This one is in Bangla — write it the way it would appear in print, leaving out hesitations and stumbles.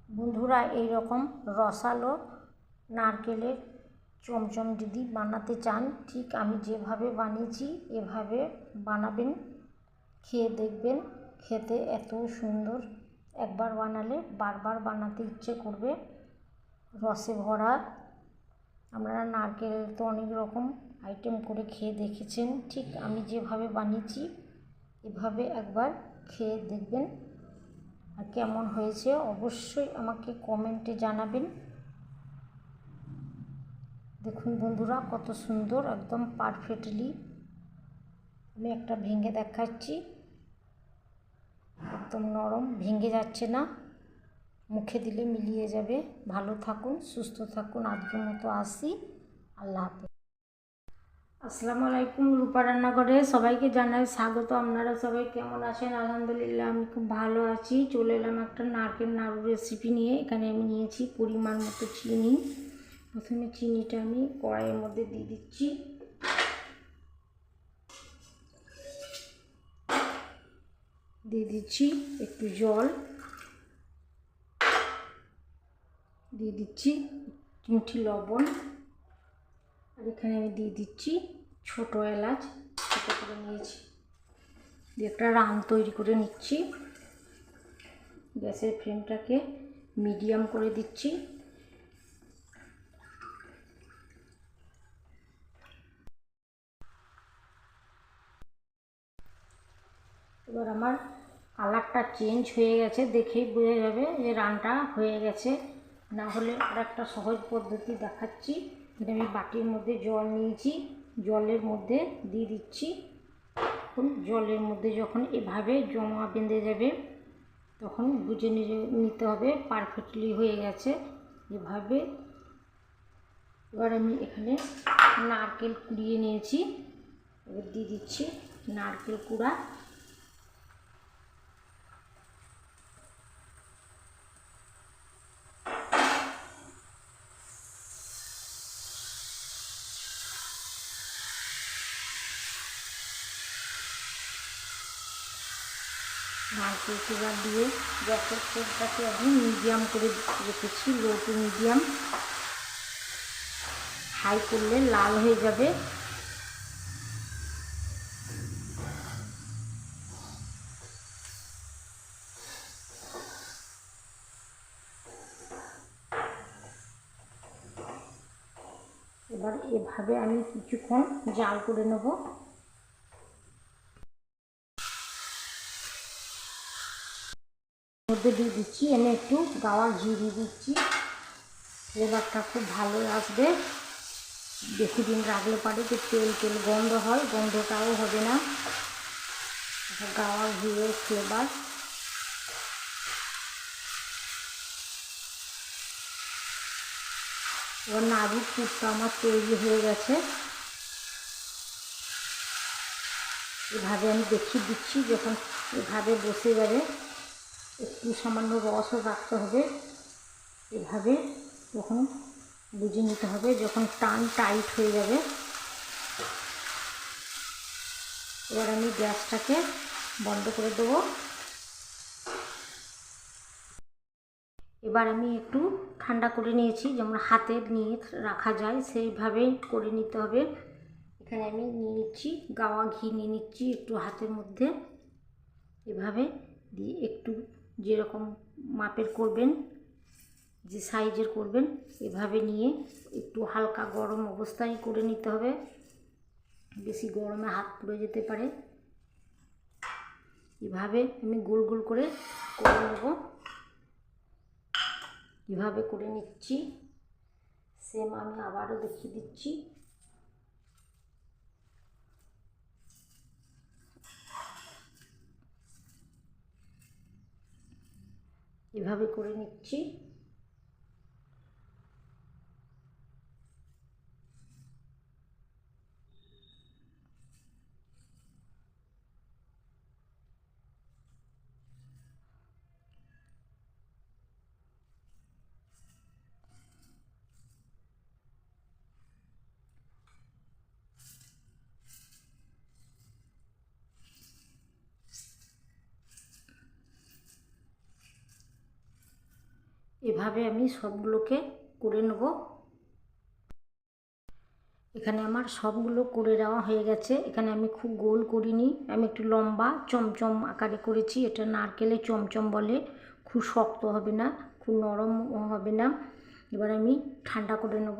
বন্ধুরা, এই রকম রসালো নারকেলের চমচম যদি বানাতে চান, ঠিক আমি যেভাবে বানিয়েছি এভাবে বানাবেন, খেয়ে দেখবেন। খেতে এত সুন্দর, একবার বানালে বারবার বানাতে ইচ্ছে করবে। রসে ভরা। আপনারা নারকেল তো অনেক রকম আইটেম করে খেয়ে দেখেছেন, ঠিক আমি যেভাবে বানিয়েছি এভাবে একবার খেয়ে দেখবেন। আর কেমন হয়েছে অবশ্যই আমাকে কমেন্টে জানাবেন। দেখুন বন্ধুরা, কত সুন্দর, একদম পারফেক্টলি। আমি একটা ভেঙে দেখাচ্ছি, একদম নরম, ভেঙে যাচ্ছে না, মুখে দিলে মিলিয়ে যাবে। ভালো থাকুন, সুস্থ থাকুন, আজকের মতো আসি। আল্লাহ হাফেজ। আসসালামু আলাইকুম। রূপা রান্নাঘরে সবাইকে জানাই স্বাগত। আপনারা সবাই কেমন আছেন? আলহামদুলিল্লাহ আমি খুব ভালো আছি। চলে এলাম একটা নারকেল নাড়ু রেসিপি নিয়ে। এখানে আমি নিয়েছি পরিমাণ মতো চিনি। প্রথমে চিনিটা আমি কড়াইয়ের মধ্যে দিয়ে দিচ্ছি। দিয়ে দিচ্ছি একটু জল, দিয়ে দিচ্ছি চিমটি লবণ, আর এখানে আমি দিয়ে দিচ্ছি ছোটো এলাচ, ছোটো করে নিয়েছি। দিয়ে একটা রান তৈরি করে নিচ্ছি। গ্যাসের ফ্লেমটাকে মিডিয়াম করে দিচ্ছি। এবার আমার কালারটা চেঞ্জ হয়ে গেছে, দেখেই বোঝা যাবে যে রানটা হয়ে গেছে। না হলে আর একটা সহজ পদ্ধতি দেখাচ্ছি। এটা আমি বাটির মধ্যে জল নিয়েছি, জলের মধ্যে দিয়ে দিচ্ছি। এখন জলের মধ্যে যখন এভাবে জমা বেঁধে যাবে তখন বুঝে নিতে হবে পারফেক্টলি হয়ে গেছে এভাবে। এবার আমি এখানে নারকেল কুড়িয়ে নিয়েছি, এবার দিয়ে দিচ্ছি নারকেল কুড়া। নারকেল কুড়া দিয়ে গ্যাসের ফ্লেমটাকে আমি মিডিয়াম করে রেখেছি, লো টু মিডিয়াম। হাই করলে লাল হয়ে যাবে। এবার এভাবে আমি কিছুক্ষণ জাল করে নেব। মধ্যে দিয়ে দিচ্ছি আমি একটু গাওয়া ঘি দিয়ে দিচ্ছি। ফ্লেভারটা খুব ভালো আসবে। বেশি দিন রাখলে পারে যে তেল তেল গন্ধ হয়, গন্ধটাও হবে না। গাওয়া ঘিয়ের ফ্লেভার। এবার নাড়ুর পুরটা আমার তৈরি হয়ে গেছে। এভাবে আমি দেখিয়ে দিচ্ছি, যখন এভাবে বসে যাবে একটু সামান্য রসও রাখতে হবে। এভাবে তখন বুঝে নিতে হবে যখন টাইট হয়ে যাবে। এবার আমি গ্যাসটাকে বন্ধ করে দেবো। এবার আমি একটু ঠান্ডা করে নিয়েছি, যেমন হাতে নিয়ে রাখা যায় সেইভাবেই করে নিতে হবে। এখানে আমি নিয়ে নিচ্ছি গাওয়া ঘি, নিয়ে নিচ্ছি একটু হাতের মধ্যে। এভাবে দিয়ে একটু যেরকম মাপের করবেন, যে সাইজের করবেন, এভাবে নিয়ে একটু হালকা গরম অবস্থায় করে নিতে হবে। বেশি গরমে হাত পুড়ে যেতে পারে। এভাবে আমি গোল গোল করে নেব। এভাবে করে নিচ্ছি। সেম আমি আবারও দেখিয়ে দিচ্ছি। এভাবে করে নিচ্ছি। এভাবে আমি সবগুলোকে করে নেব। এখানে আমার সবগুলো করে দেওয়া হয়ে গেছে। এখানে আমি খুব গোল করিনি, আমি একটু লম্বা চমচম আকারে করেছি। এটা নারকেলের চমচম বলে। খুব শক্ত হবে না, খুব নরম হবে না। এবার আমি ঠান্ডা করে নেব।